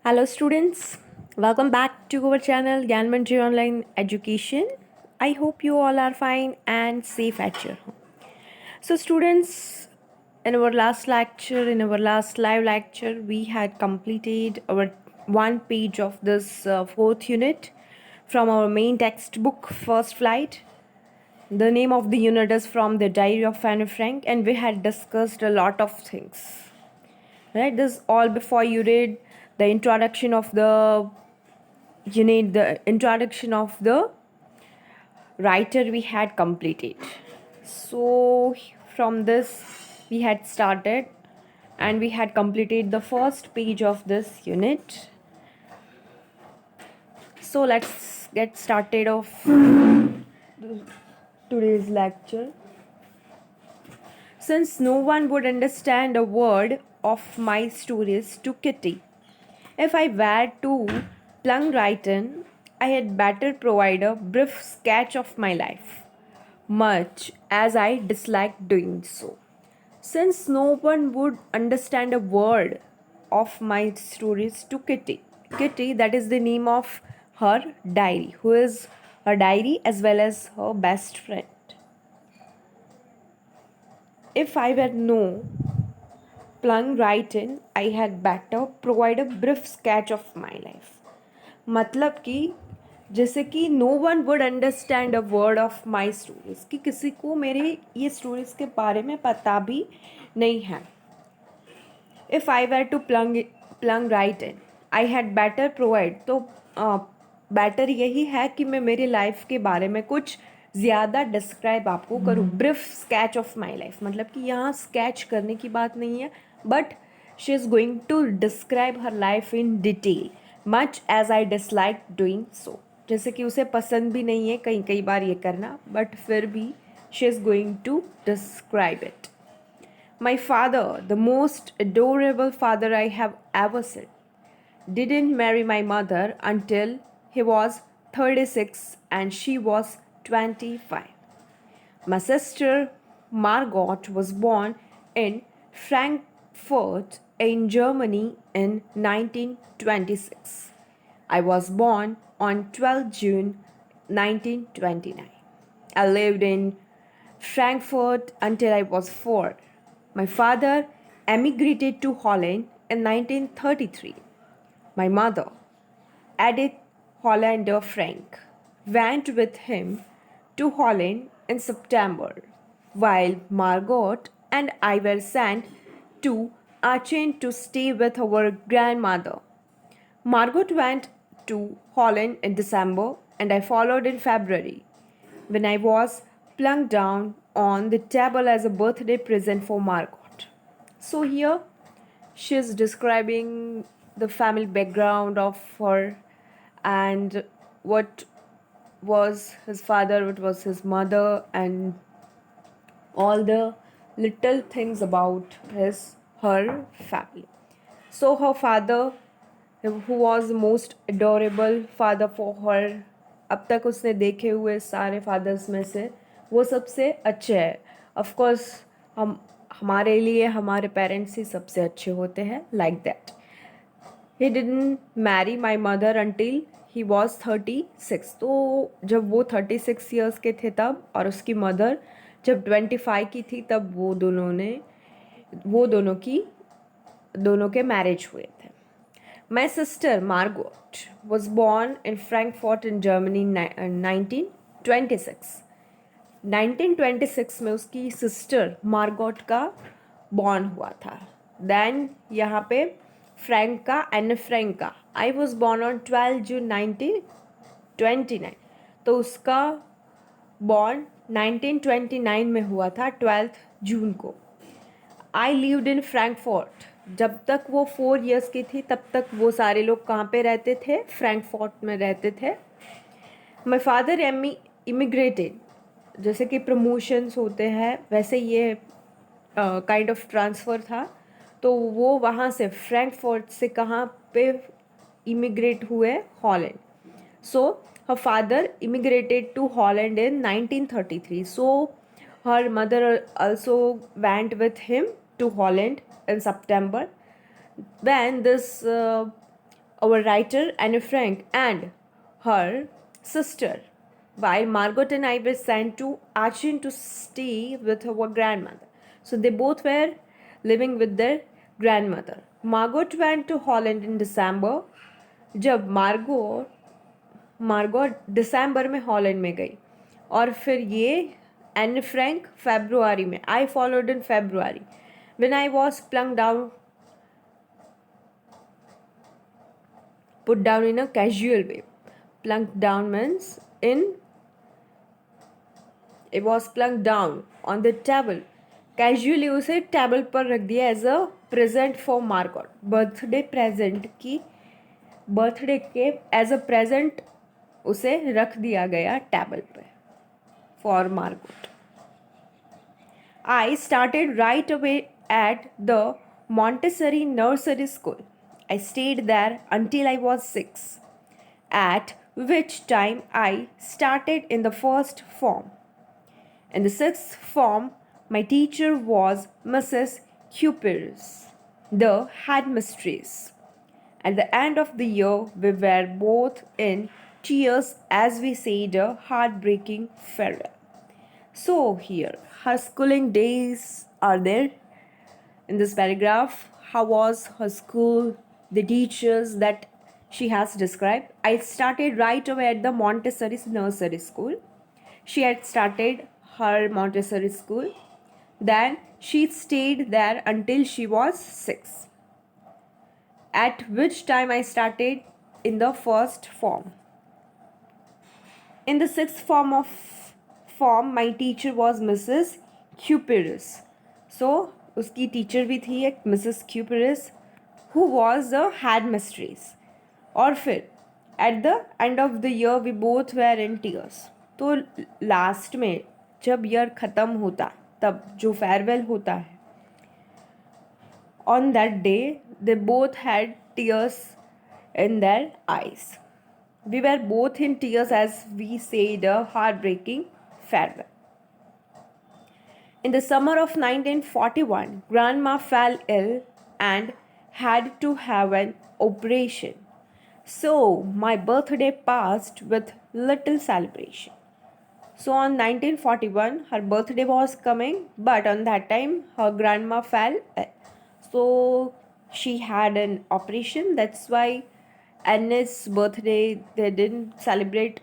Hello students, welcome back to our channel Gyanmanji Online Education. I hope you all are fine and safe at your home. So students, in our last lecture, in our last live lecture, we had completed our one page of this fourth unit from our main textbook, First Flight. The name of the unit is from the Diary of Anne Frank, and we had discussed a lot of things. Right, this all before you read the introduction of the unit, the introduction of the writer we had completed. So from this we had started and we had completed the first page of this unit. So let's get started of today's lecture. Since no one would understand a word of my stories to Kitty, if I were to plunge right in, I had better provide a brief sketch of my life, much as I disliked doing so. Since no one would understand a word of my stories to Kitty. Kitty, that is the name of her diary, who is her diary as well as her best friend. If I were no plunge right in, I had better provide a brief sketch of my life. मतलब कि जैसे कि no one would understand a word of my stories, कि किसी को मेरे ये stories के बारे में पता भी नहीं है. If I were to plunge right in, I had better provide, तो बेटर यही है कि मैं मेरी लाइफ के बारे में कुछ ज़्यादा डिस्क्राइब आपको करूँ. Brief sketch of my life, मतलब कि यहाँ स्केच करने की बात नहीं है, but she is going to describe her life in detail, much as I dislike doing so. जैसे कि उसे पसंद भी नहीं है कई बार ये करना, बट फिर भी she is going to describe it. My father, the most adorable father I have ever seen, didn't marry my mother until he was 36 and she was 25. My sister Margot was born in Frankfurt in Germany in 1926. I was born on 12 June 1929. I lived in Frankfurt until I was 4. My father emigrated to Holland in 1933. My mother, Edith Hollander Frank, went with him to Holland in September, while Margot and I were sent to Aachen to stay with our grandmother. Margot went to Holland in December and I followed in February, when I was plunked down on the table as a birthday present for Margot. So here she is describing the family background of her and what was his father, what was his mother, and all the little things about her family. So her father, who was the most adorable father for her, अब तक उसने देखे हुए सारे fathers में से वो सबसे अच्छे है. ऑफ कोर्स हमारे लिए हमारे पेरेंट्स ही सबसे अच्छे होते हैं, like that. He didn't marry my mother until he was 36. तो जब वो 36 ईयर्स के थे तब, और उसकी मदर जब 25 की थी तब वो दोनों के मैरिज हुए थे. My sister Margot was born in Frankfurt in Germany in 1926. 1926 में उसकी सिस्टर मार्गोट का बॉर्न हुआ था. देन यहाँ पे फ्रैंक का, एन फ्रैंक का. आई वॉज बॉर्न ऑन 12 जून 1929. तो उसका बॉर्न 1929 में हुआ था, 12 जून को. I lived in Frankfurt. जब तक वो 4 इयर्स की थी तब तक वो सारे लोग कहाँ पे रहते थे? फ्रैंकफर्ट में रहते थे. माई फादर इमिग्रेटेड, जैसे कि प्रमोशंस होते हैं वैसे ये काइंड ऑफ ट्रांसफ़र था. तो वो वहाँ से फ्रैंकफर्ट से कहाँ पे इमिग्रेट हुए? Holland. So her father immigrated to Holland in 1933. So her mother also went with him to Holland in September. When this our writer Anne Frank and her sister, while Margot and I were sent to Aachen to stay with our grandmother. So they both were living with their grandmother. Margot went to Holland in December. जब मार्गो दिसंबर में Holland में गई और फिर ये Anne Frank February में. I followed in February when I was plunge down put down in a casual way. Plunked down means it was plunked down on the table. Casually उसे टेबल पर रख दिया as a present for Margot. Birthday present की birthday के as a present उसे रख दिया गया टेबल पे for Margot. I started right away at the Montessori nursery school. I stayed there until I was 6, at which time I started in the first form. In the sixth form, my teacher was Mrs. Cupers, the headmistress. At the end of the year, we were both in tears as we said a heartbreaking farewell. So, here, her schooling days are there in this paragraph. How was her school, the teachers that she has described. I started right away at the Montessori nursery school. She had started her Montessori school. Then she stayed there until she was 6, at which time I started in the first form. In the sixth form, my teacher was Mrs. Cuperis. So, उसकी teacher भी थी एक Mrs. Cuperis, who was the headmistress. और फिर at the end of the year we both were in tears. तो last में जब year ख़त्म होता तब जो फेयरवेल होता है, on that day they both had tears in their eyes. We were both in tears as we said a heartbreaking farewell. In the summer of 1941, Grandma fell ill and had to have an operation. So my birthday passed with little celebration. So on 1941, her birthday was coming, but on that time, her grandma fell ill. So she had an operation. That's why Anne's birthday, they didn't celebrate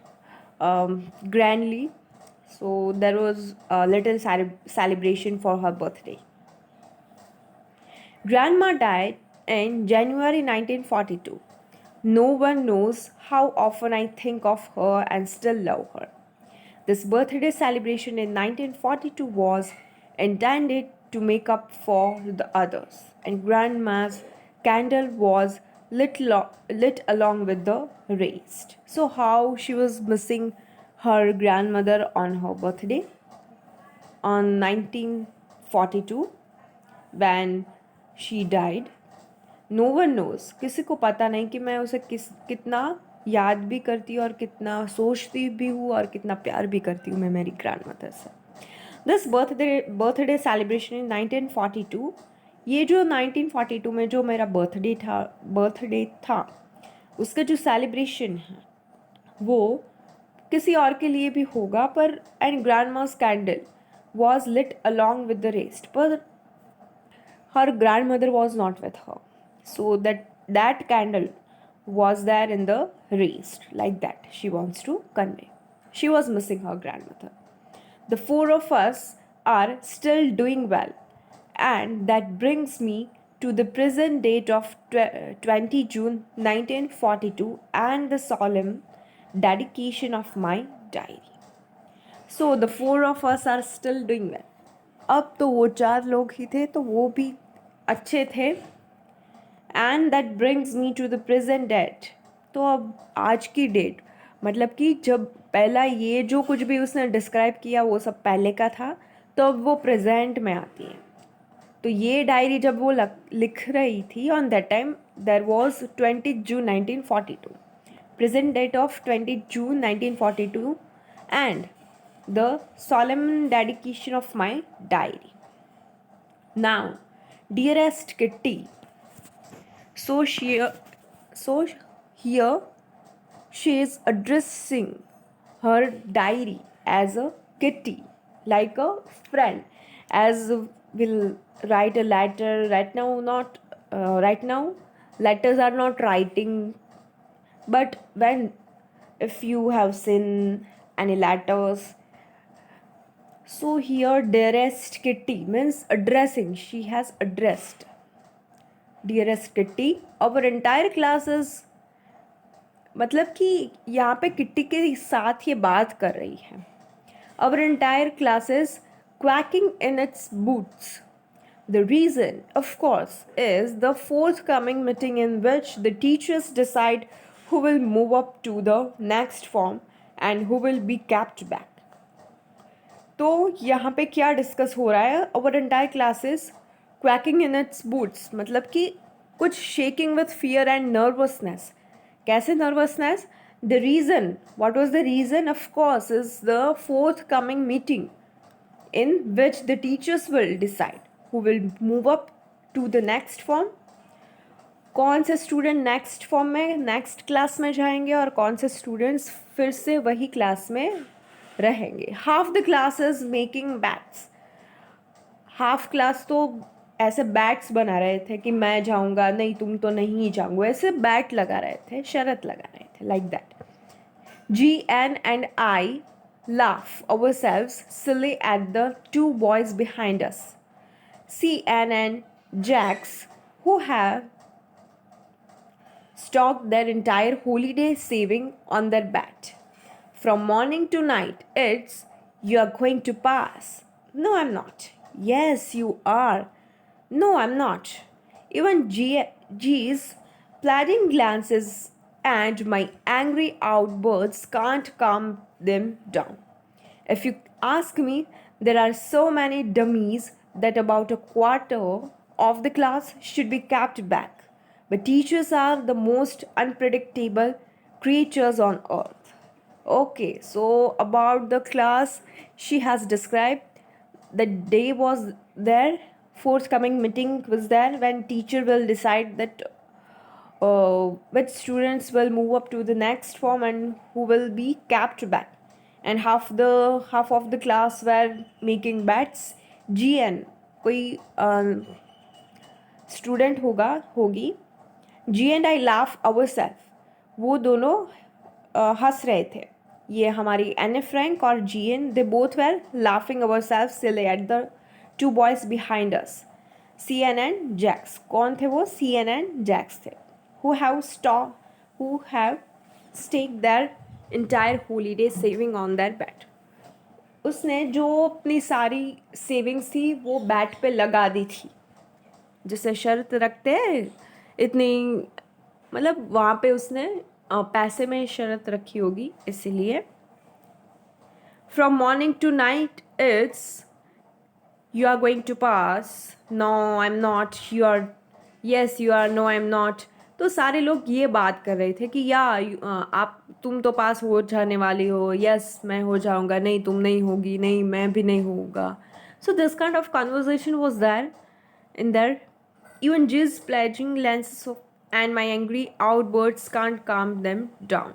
grandly. So there was a little celebration for her birthday. Grandma died in January 1942. No one knows how often I think of her and still love her. This birthday celebration in 1942 was intended to make up for the others, and Grandma's candle was lit along with the rest. So, how she was missing her grandmother on her birthday on 1942 when she died. No one knows. किसी को पता नहीं कि मैं उसे कितना याद भी करती हूँ और कितना सोचती भी हूँ और कितना प्यार भी करती हूँ मैं मेरी ग्रैंडमदर से. दिस बर्थडे सेलिब्रेशन इन 1942, ये जो 1942 में जो मेरा बर्थडे था उसका जो सेलिब्रेशन है वो किसी और के लिए भी होगा, पर and grandma's candle was lit along with the rest, पर her grandmother was not with her. So that candle was there in the race, like that she wants to convey. She was missing her grandmother. The four of us are still doing well, and that brings me to the present date of 20 June 1942 and the solemn dedication of my diary. So the four of us are still doing well. अब तो वो 4 लोग ही थे तो वो भी अच्छे थे. And that brings me to the present date. तो अब आज की डेट, मतलब कि जब पहला ये जो कुछ भी उसने डिस्क्राइब किया वो सब पहले का था, तो अब वो प्रेजेंट में आती है. तो ये डायरी जब वो लिख रही थी on that time there was 20 June 1942, present date of 20 June 1942 and the solemn dedication of my diary. Now, dearest Kitty, So here she is addressing her diary as a kitty, like a friend, as will write a letter. Right now, letters are not writing, but when if you have seen any letters, so here dearest kitty means addressing. She has addressed dearest kitty. Our entire class is, मतलब कि यहाँ पे kitty के साथ ये बात कर रही है. Our entire class is quacking in its boots. The reason, of course, is the forthcoming meeting in which the teachers decide who will move up to the next form and who will be kept back. तो यहाँ पे क्या discuss हो रहा है? Our entire class is quacking in its boots, मतलब कि कुछ shaking with fear and nervousness. कैसे nervousness? The reason, what was the reason? Of course, is the forthcoming meeting in which the teachers will decide who will move up to the next form. कौन से student next form में next class में जाएंगे और कौन से students फिर से वही क्लास में रहेंगे. Half the class is making bats. Half class तो ऐसे बैट्स बना रहे थे कि मैं जाऊंगा, नहीं तुम तो नहीं जाओगे, ऐसे बैट लगा रहे थे, शरत लगा रहे थे, like that. GN and I laugh ourselves silly at the two boys behind us, CN and Jax, who have stocked their entire holiday saving on their bat. From morning to night, it's you are going to pass. No, I'm not. Yes, you are. No, I'm not. Even G's pleading glances and my angry outbursts can't calm them down. If you ask me, there are so many dummies that about a quarter of the class should be kept back. But teachers are the most unpredictable creatures on earth. Okay, so about the class, she has described the day was there, forthcoming meeting was there when teacher will decide that which students will move up to the next form and who will be kept back. And half of the class were making bets. GN कोई student होगी. G and I laugh ourselves. वो दोनों हंस रहे थे. ये हमारी Anne Frank और GN, they both were laughing ourselves silly at the two boys behind us, CN and Jax. कौन थे वो? CN and Jax थे. Who have staked their entire holiday saving on their bet. उसने जो अपनी सारी savings थी वो बैट पे लगा दी थी. जिसे शर्त रखते हैं इतनी, मतलब वहाँ पे उसने पैसे में शर्त रखी होगी, इसीलिए. From morning to night it's you are going to pass. No I am not. You are. Yes you are. No I am not. तो सारे लोग ये बात कर रहे थे कि तुम तो पास हो जाने वाली हो. यस मैं हो जाऊंगा. नहीं तुम नहीं होगी. नहीं मैं भी नहीं होऊंगा. So this kind of conversation was there in there. Even G's pledging lenses and my angry outbursts can't calm them down.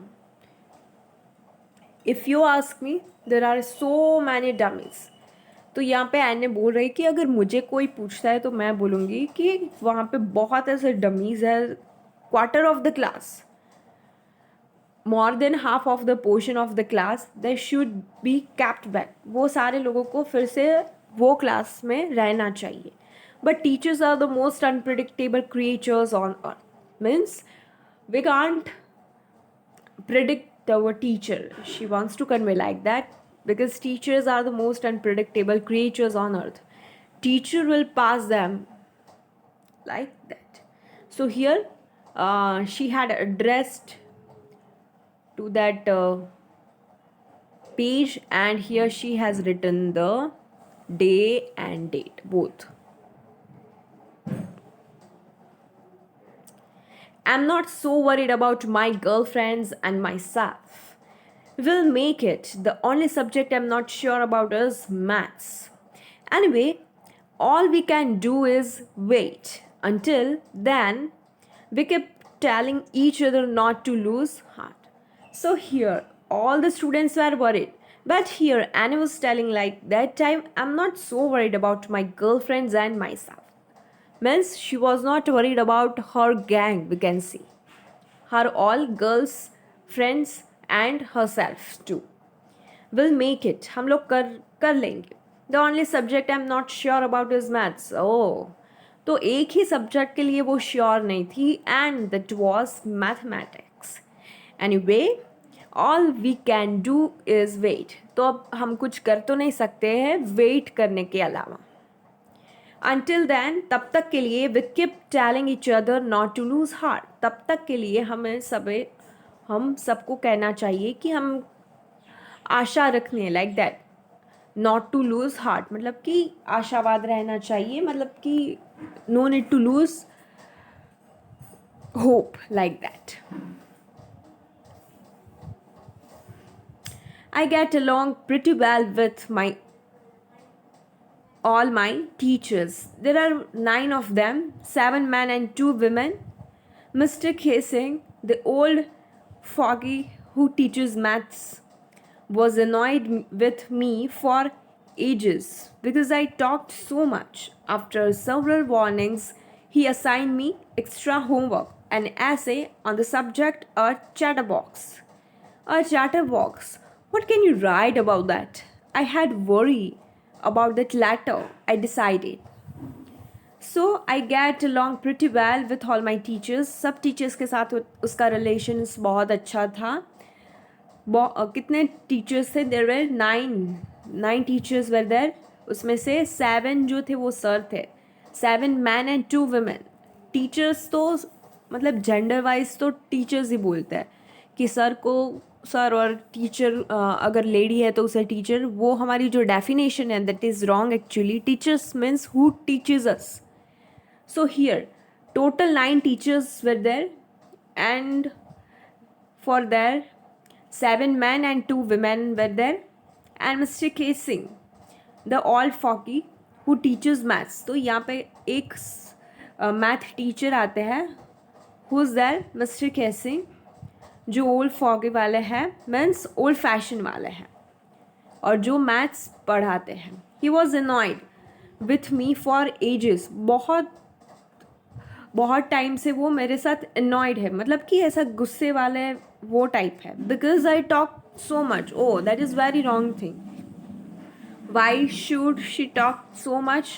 If you ask me, there are so many dummies. तो यहाँ पे एने बोल रही कि अगर मुझे कोई पूछता है तो मैं बोलूँगी कि वहाँ पे बहुत ऐसे डमीज़ है. Quarter of the class, more than half of the portion of the class, they should be kept back. वो सारे लोगों को फिर से वो क्लास में रहना चाहिए. But teachers are the most unpredictable creatures on earth. Means we can't predict our teacher. She wants to convey like that because teachers are the most unpredictable creatures on earth. Teacher will pass them like that. So here she had addressed to that page, and here she has written the day and date both. I'm not so worried about my girlfriends and myself. We'll make it. The only subject I'm not sure about is maths. Anyway, all we can do is wait. Until then, we keep telling each other not to lose heart. So here, all the students were worried. But here, Annie was telling like that time, I'm not so worried about my girlfriends and myself. Means she was not worried about her gang, we can see. Her all girls, friends and herself too. We'll make it. हम लोग कर लेंगे. The only subject I'm not sure about is maths. Oh. तो एक ही subject के लिए वो sure नहीं थी and that was mathematics. Anyway, all we can do is wait. तो अब हम कुछ कर तो नहीं सकते हैं वेट करने के अलावा. Until then, तब तक के लिए we keep telling each other not to lose heart. तब तक के लिए हम सबको कहना चाहिए कि हम आशा रखने like that. Not to lose heart मतलब कि आशावाद रहना चाहिए, मतलब कि no need to lose hope like that. I get along pretty well with all my teachers. There are 9 of them, 7 men and 2 women. Mr. Casing, the old foggy who teaches maths, was annoyed with me for ages because I talked so much. After several warnings, he assigned me extra homework, an essay on the subject, a chatterbox. A chatterbox. What can you write about that? I had worry about that latter, I decided. So I get along pretty well with all my teachers. सब teachers के साथ उसका relations बहुत अच्छा था. कितने teachers थे? There were 9 teachers were there. उसमें से 7 जो थे वो सर थे. 7 मैन एंड 2 वुमेन. टीचर्स तो मतलब जेंडर वाइज तो टीचर्स ही बोलते हैं कि सर को सर और टीचर अगर लेडी है तो उसे टीचर. वो हमारी जो डेफिनेशन है that is wrong actually. Teachers means who teaches us. So here total 9 teachers were there and for their 7 men and 2 women were there, and Mr. Casing, the old foggy who teaches maths. तो यहाँ पे एक math teacher आते हैं. who is there? Mr. Casing, जो old foggy वाले हैं, means old fashion वाले हैं और जो मैथ्स पढ़ाते हैं. He was annoyed with me for ages. बहुत टाइम से वो मेरे साथ annoyed है, मतलब कि ऐसा गुस्से वाले वो टाइप है. Because I talk so much. Oh that is very wrong thing. Why should she talk so much?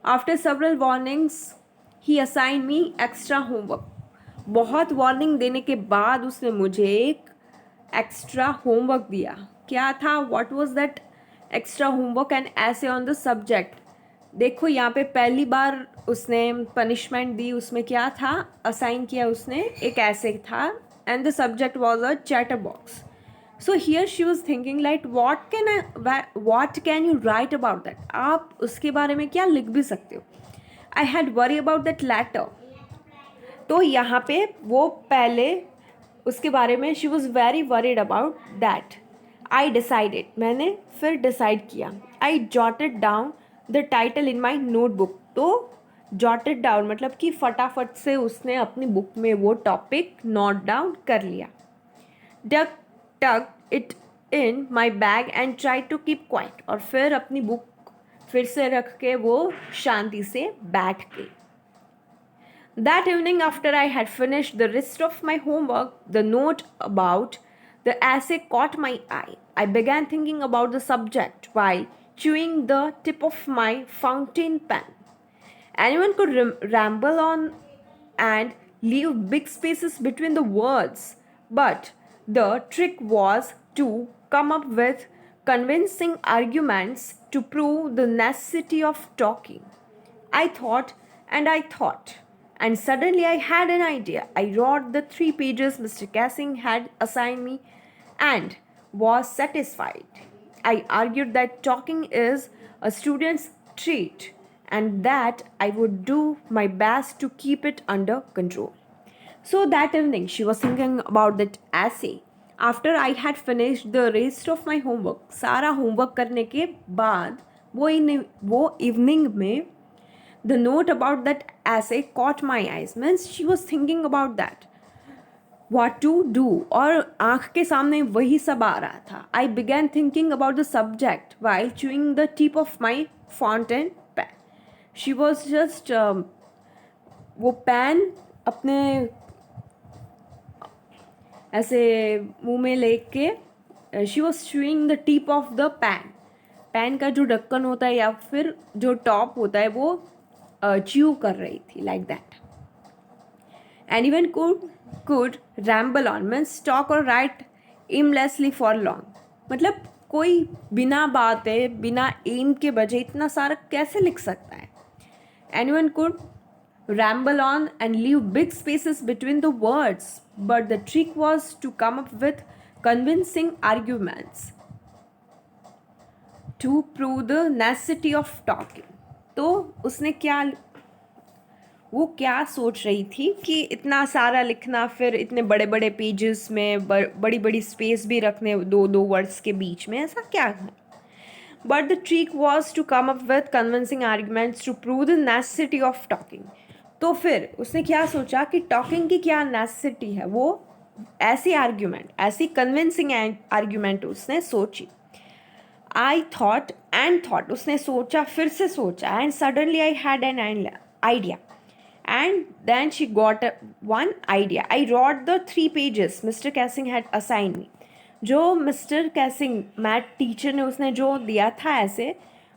After several warnings he assign me extra homework. बहुत वार्निंग देने के बाद उसने मुझे एक एक्स्ट्रा होमवर्क दिया. क्या था? What was that extra homework? And ऐसे ऑन द सब्जेक्ट. देखो यहाँ पे पहली बार उसने पनिशमेंट दी. उसमें क्या था? असाइन किया उसने एक ऐसे था and the subject was a chatterbox. So here she was thinking like what can you write about that? आप उसके बारे में क्या लिख भी सकते हो? I had worry about that latter. तो यहाँ पे वो पहले उसके बारे में she was very worried about that. I decided, मैंने फिर डिसाइड किया. I jotted down the title in my notebook. तो जॉटेड डाउन मतलब कि फटाफट से उसने अपनी बुक में वो टॉपिक नोट डाउन कर लिया. Tuck it in my bag and try to keep quiet. और फिर अपनी बुक फिर से रख के वो शांति से बैठ गई. That evening after I had finished the rest of my homework, the note about the essay caught my eye. I began thinking about the subject while chewing the tip of my fountain pen. Anyone could ramble on and leave big spaces between the words, but the trick was to come up with convincing arguments to prove the necessity of talking. I thought and suddenly I had an idea. I wrote the 3 pages Mr. Casing had assigned me and was satisfied. I argued that talking is a student's trait and that I would do my best to keep it under control. So that evening she was thinking about that essay. After I had finished the rest of my homework, सारा homework करने के बाद वो evening में The note about that essay caught my eyes. Means she was thinking about that. What to do, और आँख के सामने वही सब आ रहा था. I began thinking about the subject while chewing the tip of my fountain pen. She was just वो pen अपने ऐसे मुंह में लेके she was chewing the tip of the pan. Pan का जो ढक्कन होता है या फिर जो टॉप होता है वो च्यू कर रही थी like that. Anyone could ramble on, means talk or write aimlessly for long. मतलब कोई बिना बाते बिना एम के बजे इतना सारा कैसे लिख सकता है. Anyone could ramble on and leave big spaces between the words, but the trick was to come up with convincing arguments to prove the necessity of talking. तो उसने वो क्या सोच रही थी कि इतना सारा लिखना, फिर इतने बड़े बड़े पेजेस में बड़ी बड़ी स्पेस भी रखने दो वर्ड्स के बीच में, ऐसा क्या है. But the trick was to come up with convincing arguments to prove the necessity of talking. तो फिर उसने क्या सोचा कि टॉकिंग की क्या नेसेसिटी है, वो ऐसी आर्ग्यूमेंट, ऐसी कन्विंसिंग आर्ग्यूमेंट उसने सोची. आई थॉट एंड थॉट, उसने सोचा फिर से सोचा, and suddenly I had an idea. And then she got one idea. I wrote the 3 pages Mr. Cassing had assigned me. जो मिस्टर कैसिंग मैथ टीचर ने उसने जो दिया था ऐसे,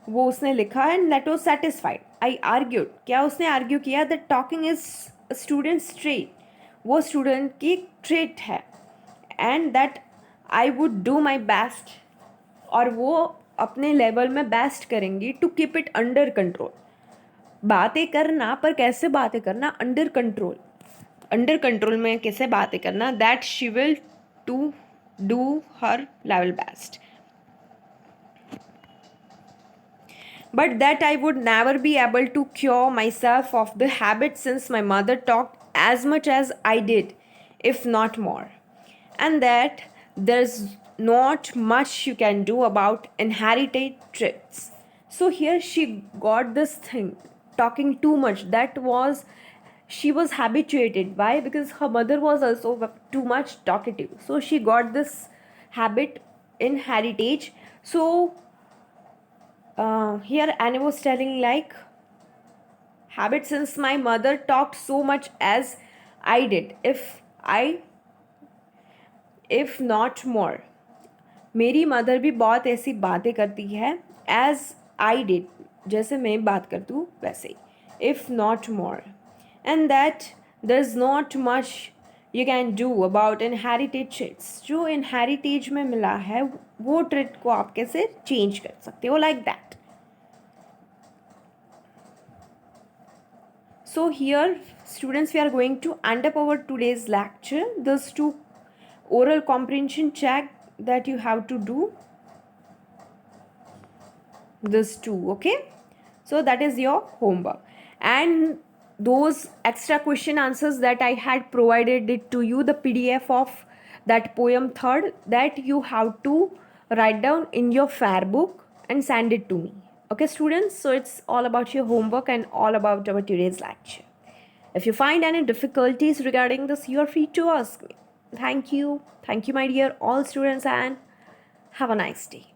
वो उसने लिखा and that was satisfied. I argued, क्या उसने आर्ग्यू किया that talking is students trait, वो स्टूडेंट की ट्रेट है, and that I would do my best, और वो अपने लेवल में बेस्ट करेंगी to keep it under control. बातें करना, पर कैसे बातें करना, अंडर कंट्रोल. अंडर कंट्रोल में कैसे बातें करना, that she will to do her level best. But that I would never be able to cure myself of the habit since my mother talked as much as I did, if not more. And that there's not much you can do about inherited traits. So here she got this thing, talking too much. That was, she was habituated. Why? Because her mother was also too much talkative. So she got this habit in heritage. So here Annie was telling like, habit since my mother talked so much as I did, if not more. मेरी mother भी बहुत ऐसी बातें करती है as I did, जैसे मैं बात करती हूँ वैसे ही, if not more. And that there's not much you can do about inherited traits. जो inheritage में मिला है वो trait को आप कैसे change कर सकते हो, like that. So here students, we are going to end up our today's lecture. There's 2 oral comprehension check that you have to do. This 2, okay? So that is your homework. And those extra question answers that I had provided it to you, the PDF of that poem third, that you have to write down in your fair book and send it to me. Okay students, so it's all about your homework and all about our today's lecture. If you find any difficulties regarding this, you are free to ask me. Thank you my dear all students, and have a nice day.